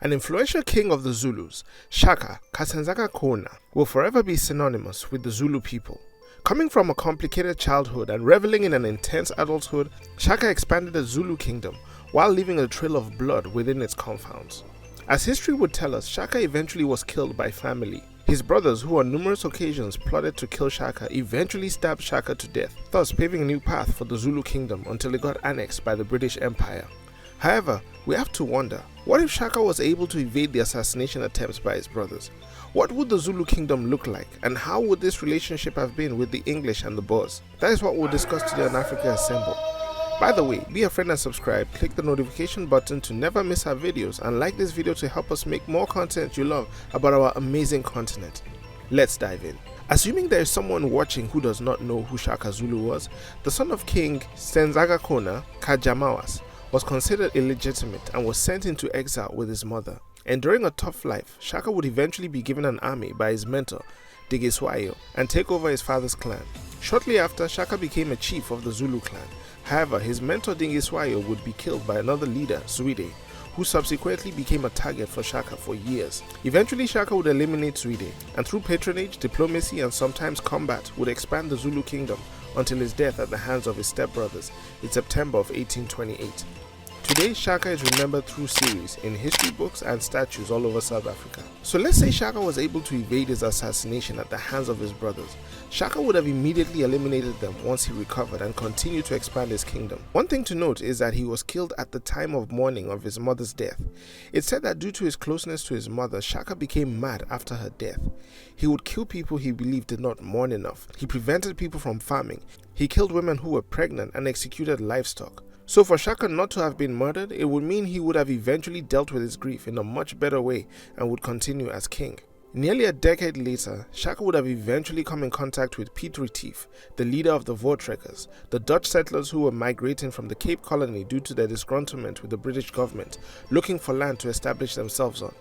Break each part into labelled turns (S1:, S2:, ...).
S1: An influential king of the Zulus, Shaka Zulu will forever be synonymous with the Zulu people. Coming from a complicated childhood and reveling in an intense adulthood, Shaka expanded the Zulu kingdom while leaving a trail of blood within its confines. As history would tell us, Shaka eventually was killed by family. His brothers, who on numerous occasions plotted to kill Shaka, eventually stabbed Shaka to death, thus paving a new path for the Zulu kingdom until it got annexed by the British Empire. However, we have to wonder, what if Shaka was able to evade the assassination attempts by his brothers? What would the Zulu kingdom look like, and how would this relationship have been with the English and the Boers? That is what we'll discuss today on Africa Assemble. By the way, be a friend and subscribe, click the notification button to never miss our videos, and like this video to help us make more content you love about our amazing continent. Let's dive in. Assuming there is someone watching who does not know who Shaka Zulu was, the son of King Senzangakona Kajamawas was considered illegitimate and was sent into exile with his mother. Enduring a tough life, Shaka would eventually be given an army by his mentor, Digiswayo, and take over his father's clan. Shortly after, Shaka became a chief of the Zulu clan. However, his mentor Dingiswayo would be killed by another leader, Zwide, who subsequently became a target for Shaka for years. Eventually, Shaka would eliminate Zwide, and through patronage, diplomacy, and sometimes combat, would expand the Zulu kingdom until his death at the hands of his stepbrothers in September of 1828. Today, Shaka is remembered through series in history books and statues all over South Africa. So let's say Shaka was able to evade his assassination at the hands of his brothers. Shaka would have immediately eliminated them once he recovered and continued to expand his kingdom. One thing to note is that he was killed at the time of mourning of his mother's death. It's said that due to his closeness to his mother, Shaka became mad after her death. He would kill people he believed did not mourn enough. He prevented people from farming. He killed women who were pregnant and executed livestock. So for Shaka not to have been murdered, it would mean he would have eventually dealt with his grief in a much better way and would continue as king. Nearly a decade later, Shaka would have eventually come in contact with Piet Retief, the leader of the Voortrekkers, the Dutch settlers who were migrating from the Cape Colony due to their disgruntlement with the British government, looking for land to establish themselves on.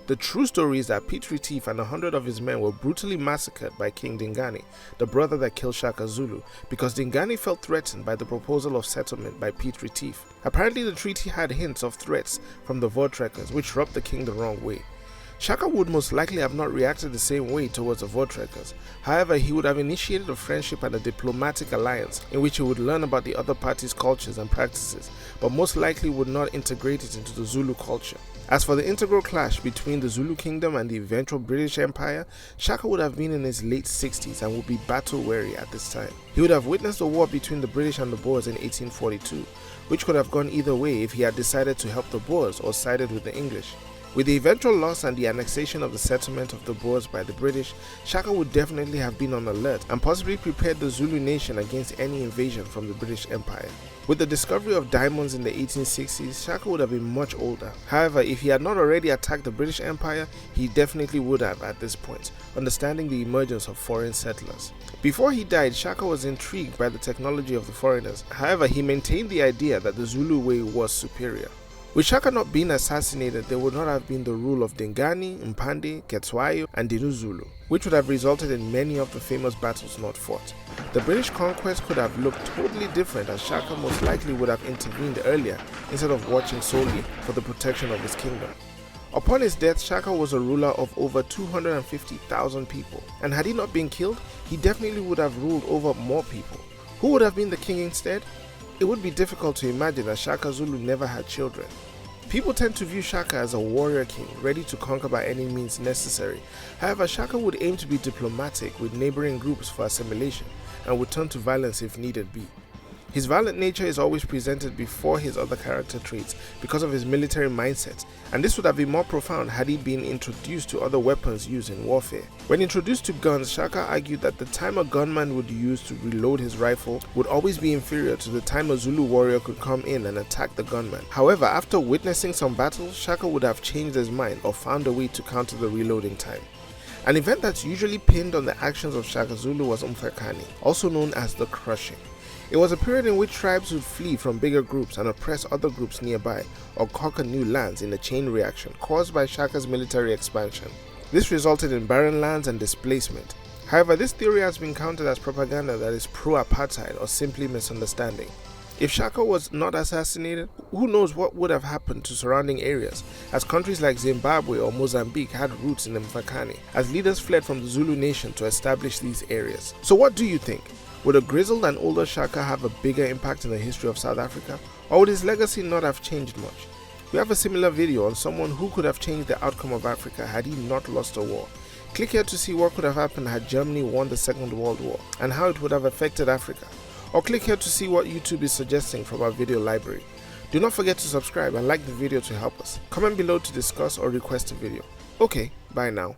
S1: The true story is that Piet Retief and 100 of his men were brutally massacred by King Dingani, the brother that killed Shaka Zulu, because Dingani felt threatened by the proposal of settlement by Piet Retief. Apparently the treaty had hints of threats from the Voortrekkers, which rubbed the king the wrong way. Shaka would most likely have not reacted the same way towards the Voortrekkers. However, he would have initiated a friendship and a diplomatic alliance in which he would learn about the other party's cultures and practices, but most likely would not integrate it into the Zulu culture. As for the integral clash between the Zulu kingdom and the eventual British Empire, Shaka would have been in his late 60s and would be battle-weary at this time. He would have witnessed the war between the British and the Boers in 1842, which could have gone either way if he had decided to help the Boers or sided with the English. With the eventual loss and the annexation of the settlement of the Boers by the British, Shaka would definitely have been on alert and possibly prepared the Zulu nation against any invasion from the British Empire. With the discovery of diamonds in the 1860s, Shaka would have been much older. However, if he had not already attacked the British Empire, he definitely would have at this point, understanding the emergence of foreign settlers. Before he died, Shaka was intrigued by the technology of the foreigners. However, he maintained the idea that the Zulu way was superior. With Shaka not being assassinated, there would not have been the rule of Dingani, Mpande, Ketswayo, and Dinuzulu, which would have resulted in many of the famous battles not fought. The British conquest could have looked totally different, as Shaka most likely would have intervened earlier instead of watching solely for the protection of his kingdom. Upon his death, Shaka was a ruler of over 250,000 people, and had he not been killed, he definitely would have ruled over more people. Who would have been the king instead? It would be difficult to imagine that Shaka Zulu never had children. People tend to view Shaka as a warrior king, ready to conquer by any means necessary. However, Shaka would aim to be diplomatic with neighboring groups for assimilation and would turn to violence if needed be. His violent nature is always presented before his other character traits because of his military mindset, and this would have been more profound had he been introduced to other weapons used in warfare. When introduced to guns, Shaka argued that the time a gunman would use to reload his rifle would always be inferior to the time a Zulu warrior could come in and attack the gunman. However, after witnessing some battles, Shaka would have changed his mind or found a way to counter the reloading time. An event that's usually pinned on the actions of Shaka Zulu was Umfekani, also known as the Crushing. It was a period in which tribes would flee from bigger groups and oppress other groups nearby, or conquer new lands in a chain reaction caused by Shaka's military expansion. This resulted in barren lands and displacement. However, this theory has been countered as propaganda that is pro-apartheid or simply misunderstanding. If Shaka was not assassinated, who knows what would have happened to surrounding areas, as countries like Zimbabwe or Mozambique had roots in Mfakani, as leaders fled from the Zulu nation to establish these areas. So what do you think? Would a grizzled and older Shaka have a bigger impact in the history of South Africa, or would his legacy not have changed much? We have a similar video on someone who could have changed the outcome of Africa had he not lost a war. Click here to see what could have happened had Germany won the Second World War, and how it would have affected Africa. Or click here to see what YouTube is suggesting from our video library. Do not forget to subscribe and like the video to help us. Comment below to discuss or request a video. Okay, bye now.